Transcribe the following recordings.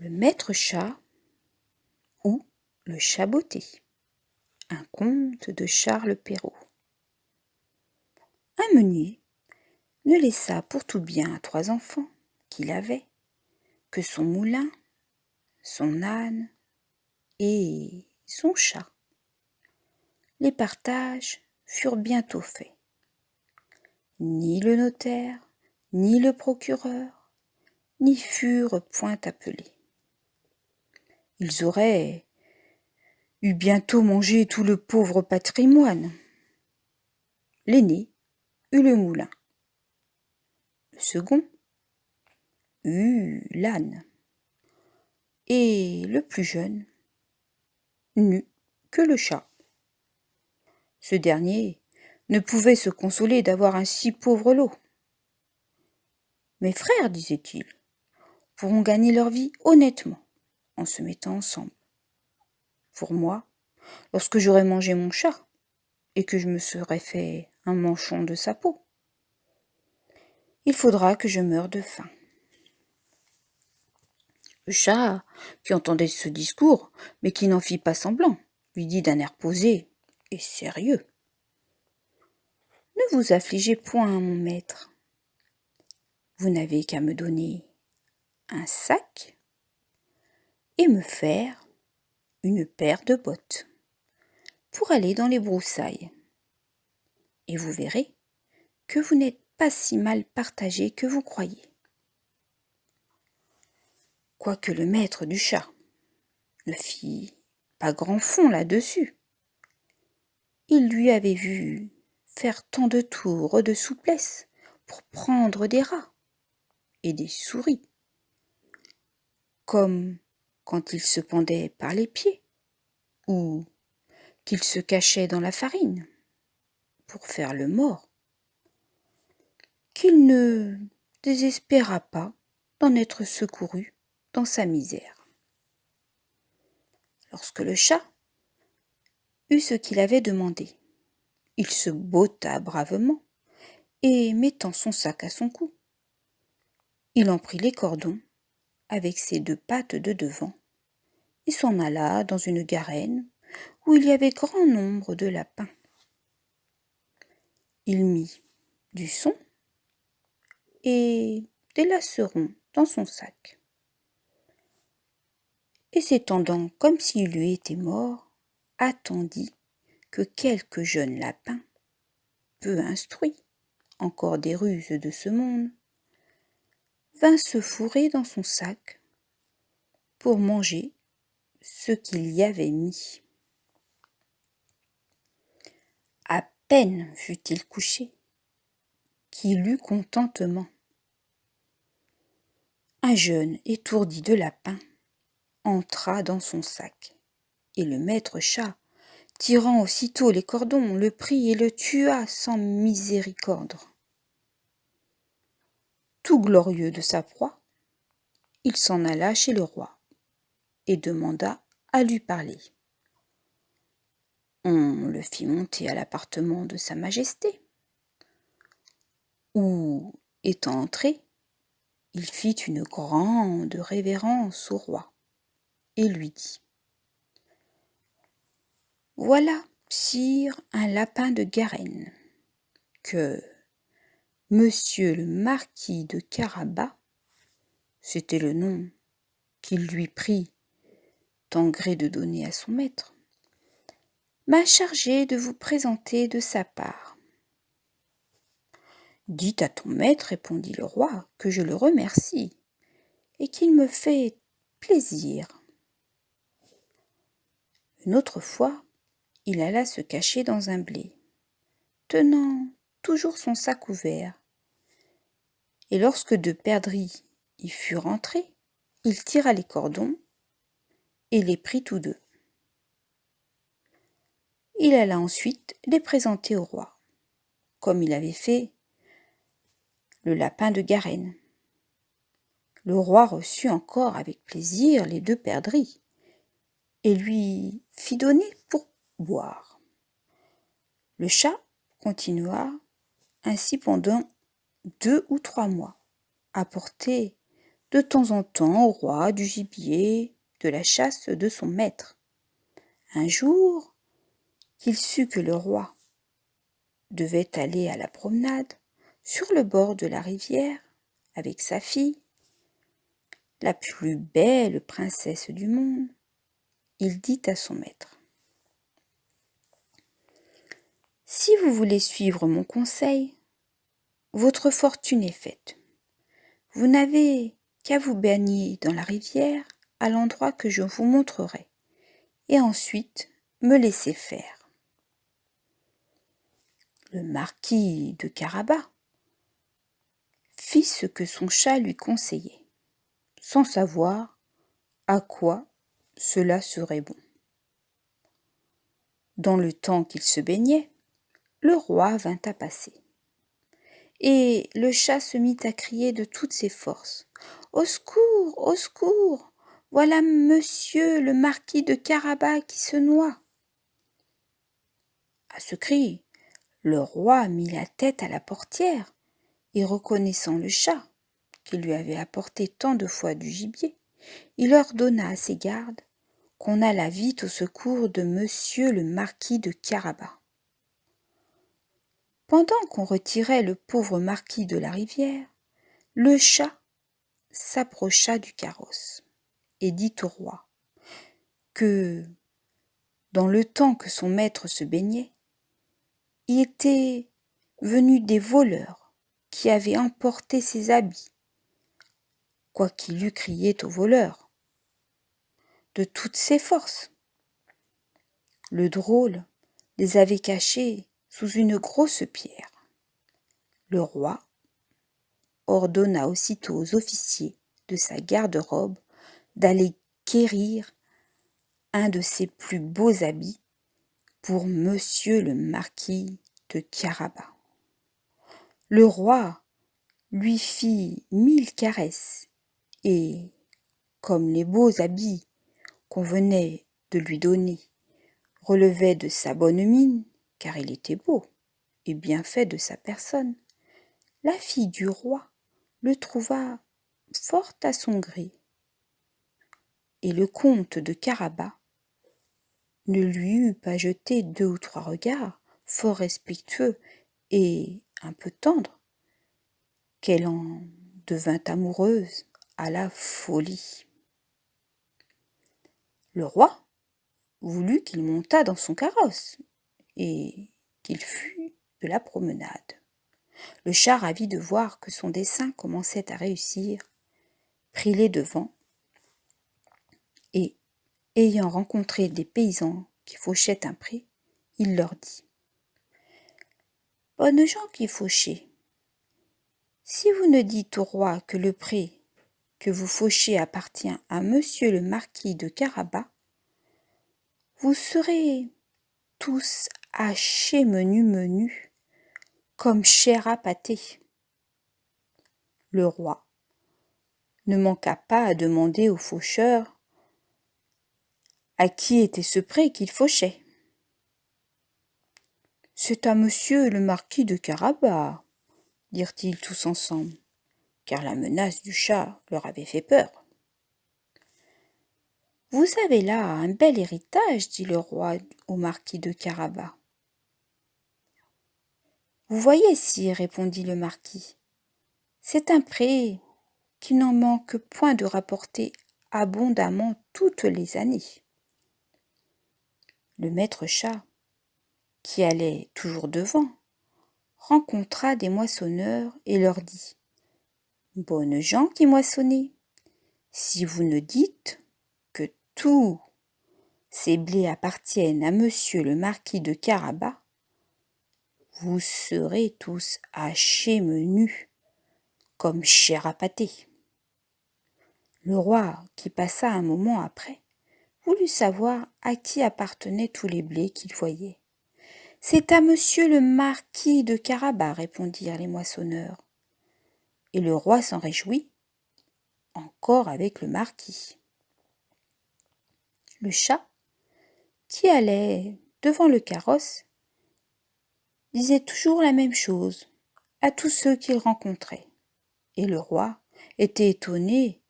Le maître chat ou le chat botté. Un conte de Charles Perrault. Un meunier ne laissa pour tout bien à 3 enfants qu'il avait que son moulin, son âne et son chat. Les partages furent bientôt faits. Ni le notaire, ni le procureur, n'y furent point appelés. Ils auraient eu bientôt mangé tout le pauvre patrimoine. L'aîné eut le moulin. Le second eut l'âne. Et le plus jeune n'eut que le chat. Ce dernier ne pouvait se consoler d'avoir un si pauvre lot. Mes frères, disait-il, pourront gagner leur vie honnêtement en se mettant ensemble. Pour moi, lorsque j'aurai mangé mon chat et que je me serai fait un manchon de sa peau, il faudra que je meure de faim. Le chat, qui entendait ce discours, mais qui n'en fit pas semblant, lui dit d'un air posé et sérieux: « Ne vous affligez point, mon maître. Vous n'avez qu'à me donner un sac et me faire une paire de bottes pour aller dans les broussailles. Et vous verrez que vous n'êtes pas si mal partagé que vous croyez. » Quoique le maître du chat ne fit pas grand fond là-dessus, il lui avait vu faire tant de tours de souplesse pour prendre des rats et des souris, comme quand il se pendait par les pieds ou qu'il se cachait dans la farine pour faire le mort, qu'il ne désespéra pas d'en être secouru dans sa misère. Lorsque le chat eut ce qu'il avait demandé, il se botta bravement et, mettant son sac à son cou, il en prit les cordons avec ses 2 pattes de devant et s'en alla dans une garenne où il y avait grand nombre de lapins. Il mit du son et des lacerons dans son sac, et s'étendant comme s'il eût été mort, attendit que quelque jeune lapin, peu instruit encore des ruses de ce monde, vint se fourrer dans son sac pour manger ce qu'il y avait mis. À peine fut-il couché qu'il eut contentement. Un jeune étourdi de lapin entra dans son sac, et le maître chat, tirant aussitôt les cordons, le prit et le tua sans miséricorde. Tout glorieux de sa proie, il s'en alla chez le roi et demanda à lui parler. On le fit monter à l'appartement de sa majesté, où, étant entré, il fit une grande révérence au roi et lui dit: « Voilà, sire, un lapin de Garenne, que Monsieur le marquis de Carabas, c'était le nom qu'il lui prit tant gré de donner à son maître, m'a chargé de vous présenter de sa part. » « Dites à ton maître, répondit le roi, que je le remercie et qu'il me fait plaisir. » Une autre fois, il alla se cacher dans un blé, tenant toujours son sac ouvert, et lorsque 2 perdrix y furent entrés, il tira les cordons et les prit tous 2. Il alla ensuite les présenter au roi, comme il avait fait le lapin de Garenne. Le roi reçut encore avec plaisir les 2 perdrix et lui fit donner pour boire. Le chat continua ainsi pendant 2 ou 3 mois à porter de temps en temps au roi du gibier de la chasse de son maître. Un jour, qu'il sut que le roi devait aller à la promenade sur le bord de la rivière avec sa fille, la plus belle princesse du monde, il dit à son maître: « Si vous voulez suivre mon conseil, votre fortune est faite. Vous n'avez qu'à vous baigner dans la rivière à l'endroit que je vous montrerai, et ensuite me laisser faire. » Le marquis de Carabas fit ce que son chat lui conseillait, sans savoir à quoi cela serait bon. Dans le temps qu'il se baignait, le roi vint à passer. Et le chat se mit à crier de toutes ses forces: « Au secours, au secours! Voilà monsieur le marquis de Carabas qui se noie. » À ce cri, le roi mit la tête à la portière et, reconnaissant le chat qui lui avait apporté tant de fois du gibier, il ordonna à ses gardes qu'on allât vite au secours de monsieur le marquis de Carabas. Pendant qu'on retirait le pauvre marquis de la rivière, le chat s'approcha du carrosse et dit au roi que, dans le temps que son maître se baignait, y étaient venus des voleurs qui avaient emporté ses habits, quoiqu'il eût crié aux voleurs de toutes ses forces. Le drôle les avait cachés sous une grosse pierre. Le roi ordonna aussitôt aux officiers de sa garde-robe d'aller quérir un de ses plus beaux habits pour monsieur le marquis de Carabas. Le roi lui fit 1000 caresses et, comme les beaux habits qu'on venait de lui donner relevaient de sa bonne mine, car il était beau et bien fait de sa personne, la fille du roi le trouva fort à son gré, et le comte de Carabas ne lui eut pas jeté 2 ou 3 regards fort respectueux et un peu tendres, qu'elle en devint amoureuse à la folie. Le roi voulut qu'il montât dans son carrosse et qu'il fût de la promenade. Le chat, ravi de voir que son dessein commençait à réussir, prit les devants et, ayant rencontré des paysans qui fauchaient un pré, il leur dit: « Bonnes gens qui fauchez, si vous ne dites au roi que le pré que vous fauchez appartient à monsieur le marquis de Carabas, vous serez tous hachés menu, comme chair à pâté. » Le roi ne manqua pas à demander au faucheur à qui était ce pré qu'il fauchait. « C'est à monsieur le marquis de Carabas, dirent-ils tous ensemble, car la menace du chat leur avait fait peur. « Vous avez là un bel héritage, dit le roi au marquis de Carabas. « Vous voyez, sire, répondit le marquis, c'est un pré qui n'en manque point de rapporter abondamment toutes les années. » Le maître chat, qui allait toujours devant, rencontra des moissonneurs et leur dit: « Bonnes gens qui moissonnez, si vous ne dites que tous ces blés appartiennent à monsieur le marquis de Carabas, vous serez tous hachés menus, comme chair à pâté. » Le roi, qui passa un moment après, voulut savoir à qui appartenaient tous les blés qu'il voyait. « C'est à monsieur le marquis de Carabas, répondirent les moissonneurs. Et le roi s'en réjouit, encore avec le marquis. Le chat, qui allait devant le carrosse, disait toujours la même chose à tous ceux qu'il rencontrait, et le roi était étonné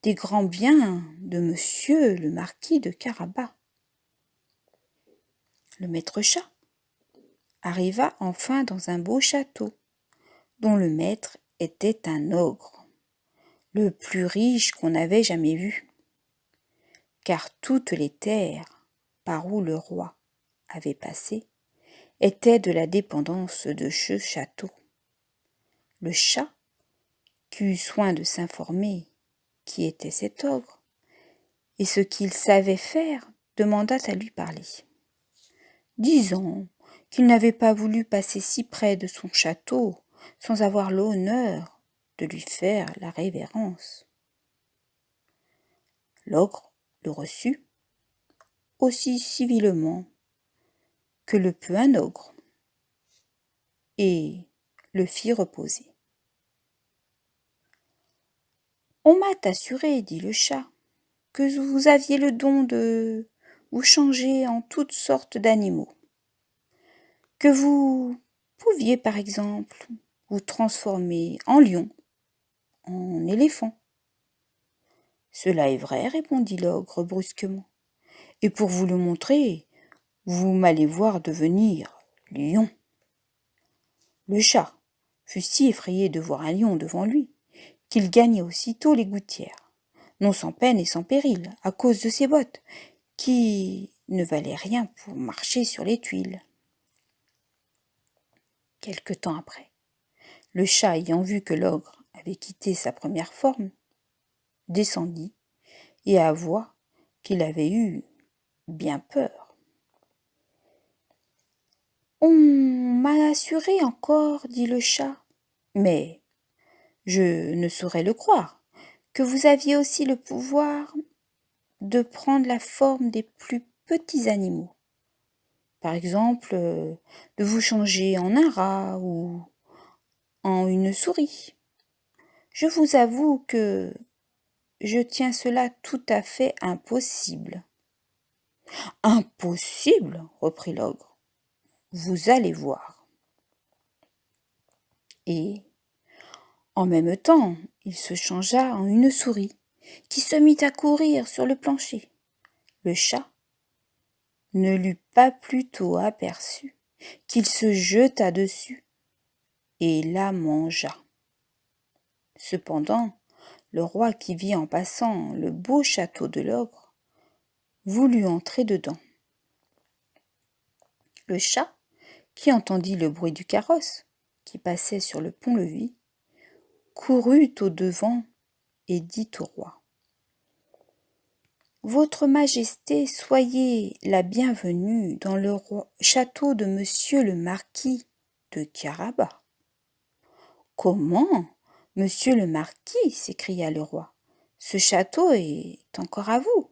des grands biens de monsieur le marquis de Carabas. Le maître chat arriva enfin dans un beau château, dont le maître était un ogre, le plus riche qu'on avait jamais vu, car toutes les terres par où le roi avait passé étaient de la dépendance de ce château. Le chat, qui eut soin de s'informer qui était cet ogre et ce qu'il savait faire, demanda à lui parler, disant qu'il n'avait pas voulu passer si près de son château sans avoir l'honneur de lui faire la révérence. L'ogre le reçut aussi civilement que le peut un ogre, et le fit reposer. On m'a assuré, dit le chat, que vous aviez le don de vous changer en toutes sortes d'animaux, que vous pouviez par exemple vous transformer en lion, en éléphant. Cela est vrai, répondit l'ogre brusquement, et pour vous le montrer, vous m'allez voir devenir lion. Le chat fut si effrayé de voir un lion devant lui qu'il gagna aussitôt les gouttières, non sans peine et sans péril, à cause de ses bottes, qui ne valaient rien pour marcher sur les tuiles. Quelque temps après, le chat, ayant vu que l'ogre avait quitté sa première forme, descendit et avoua qu'il avait eu bien peur. On m'a assuré encore, dit le chat, mais je ne saurais le croire, que vous aviez aussi le pouvoir de prendre la forme des plus petits animaux. Par exemple, de vous changer en un rat ou en une souris. Je vous avoue que je tiens cela tout à fait impossible. Impossible, reprit l'ogre. Vous allez voir. Et, en même temps, il se changea en une souris, qui se mit à courir sur le plancher. Le chat ne l'eut pas plutôt aperçu qu'il se jeta dessus et la mangea. Cependant, le roi qui vit en passant le beau château de l'ogre voulut entrer dedans. Le chat, qui entendit le bruit du carrosse qui passait sur le pont-levis, courut au-devant et dit au roi : « Votre Majesté, soyez la bienvenue dans le château de monsieur le marquis de Carabas. » « Comment, monsieur le marquis, s'écria le roi, ce château est encore à vous.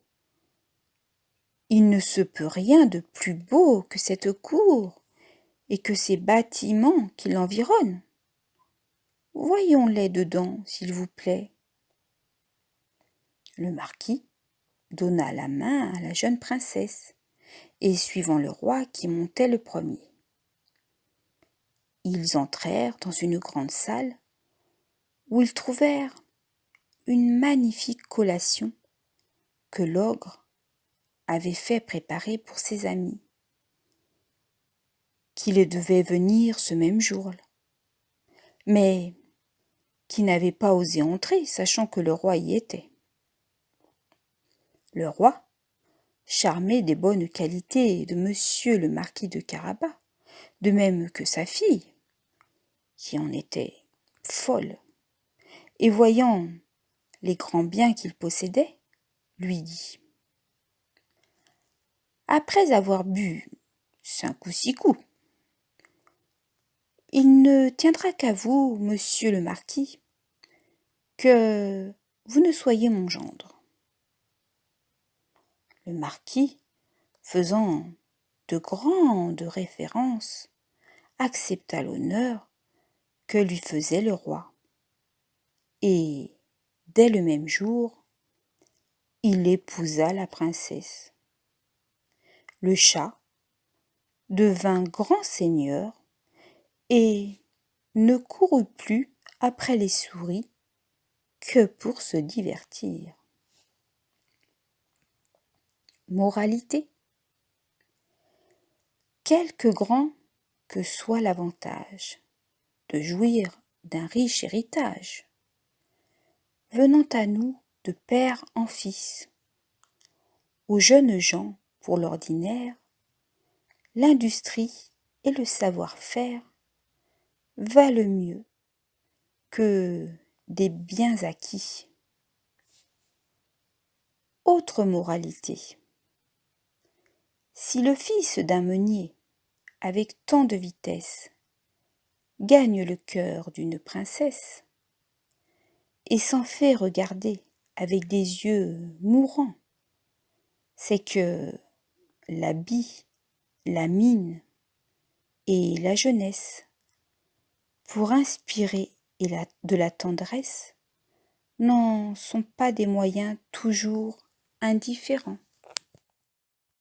Il ne se peut rien de plus beau que cette cour et que ces bâtiments qui l'environnent. Voyons-les dedans, s'il vous plaît. » Le marquis donna la main à la jeune princesse, et suivant le roi qui montait le premier. Ils entrèrent dans une grande salle où ils trouvèrent une magnifique collation que l'ogre avait fait préparer pour ses amis, qui les devaient venir ce même jour, mais qui n'avaient pas osé entrer, sachant que le roi y était. Le roi, charmé des bonnes qualités de monsieur le marquis de Carabas, de même que sa fille, qui en était folle, et voyant les grands biens qu'il possédait, lui dit : « Après avoir bu 5 ou 6 coups, il ne tiendra qu'à vous, monsieur le marquis, que vous ne soyez mon gendre. » Le marquis, faisant de grandes révérences, accepta l'honneur que lui faisait le roi. Et, dès le même jour, il épousa la princesse. Le chat devint grand seigneur et ne courut plus après les souris que pour se divertir. Moralité. Quelque grand que soit l'avantage de jouir d'un riche héritage, venant à nous de père en fils, aux jeunes gens, pour l'ordinaire, l'industrie et le savoir-faire valent mieux que des biens acquis. Autre moralité. Si le fils d'un meunier, avec tant de vitesse, gagne le cœur d'une princesse, et s'en fait regarder avec des yeux mourants, c'est que l'habit, la mine et la jeunesse, pour inspirer de la tendresse, n'en sont pas des moyens toujours indifférents.